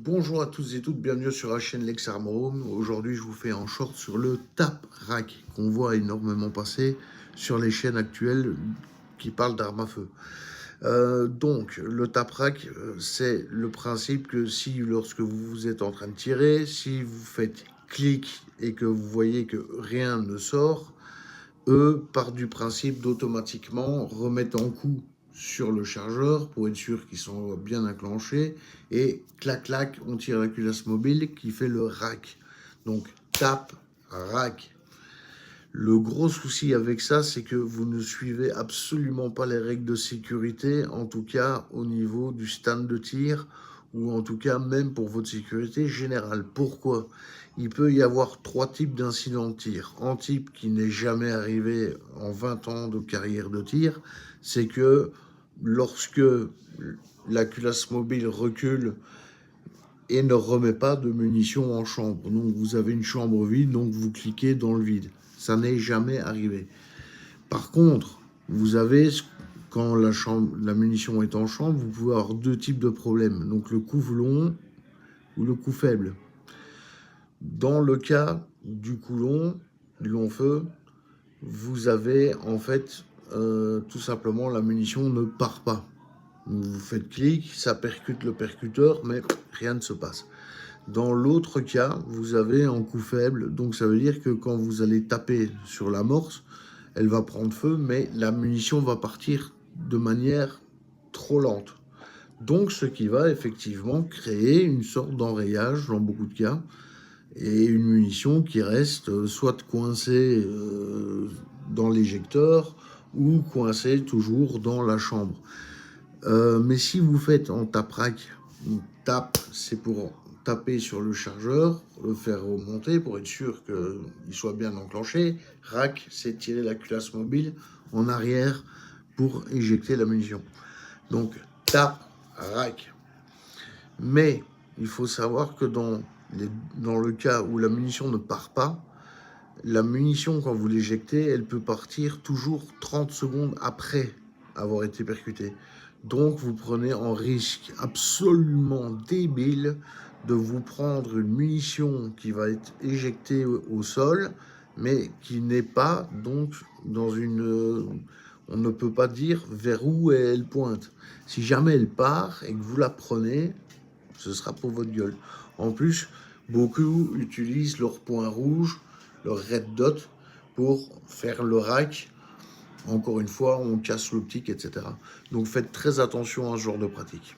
Bonjour à tous et toutes, bienvenue sur la chaîne Lex Armor Home. Aujourd'hui, je vous fais un short sur le tap rack qu'on voit énormément passer sur les chaînes actuelles qui parlent d'armes à feu. Donc, le tap rack, c'est le principe que si lorsque vous êtes en train de tirer, si vous faites clic et que vous voyez que rien ne sort, eux partent du principe d'automatiquement remettre en coup sur le chargeur pour être sûr qu'ils sont bien enclenchés et clac clac on tire la culasse mobile qui fait le rack. Donc tap rack. Le gros souci avec ça, c'est que vous ne suivez absolument pas les règles de sécurité, en tout cas au niveau du stand de tir, ou en tout cas même pour votre sécurité générale. Pourquoi? Il peut y avoir trois types d'incidents de tir. Un type qui n'est jamais arrivé en 20 ans de carrière de tir, c'est que lorsque la culasse mobile recule et ne remet pas de munitions en chambre. Donc vous avez une chambre vide, donc vous cliquez dans le vide. Ça n'est jamais arrivé. Par contre, vous avez, quand la munition est en chambre, vous pouvez avoir deux types de problèmes. Donc le coup long ou le coup faible. Dans le cas du coup long, du long feu, vous avez en fait tout simplement la munition ne part pas. Vous faites clic, ça percute le percuteur, mais rien ne se passe. Dans l'autre cas, vous avez un coup faible, donc ça veut dire que quand vous allez taper sur l'amorce, elle va prendre feu, mais la munition va partir de manière trop lente. Donc ce qui va effectivement créer une sorte d'enrayage dans beaucoup de cas, et une munition qui reste soit coincée dans l'éjecteur, ou coincée toujours dans la chambre. Mais si vous faites en tap rack, tap c'est pour taper sur le chargeur, le faire remonter pour être sûr qu'il soit bien enclenché. Rack, c'est tirer la culasse mobile en arrière pour éjecter la munition. Donc tap rack. Mais il faut savoir que dans le cas où la munition ne part pas, la munition, quand vous l'éjectez, elle peut partir toujours 30 secondes après avoir été percutée. Donc, vous prenez un risque absolument débile de vous prendre une munition qui va être éjectée au sol, mais qui n'est pas donc dans une... on ne peut pas dire vers où elle pointe. Si jamais elle part et que vous la prenez, ce sera pour votre gueule. En plus, beaucoup utilisent leur point rouge, leur red dot, pour faire le rack. Encore une fois, on casse l'optique, etc. Donc faites très attention à ce genre de pratique.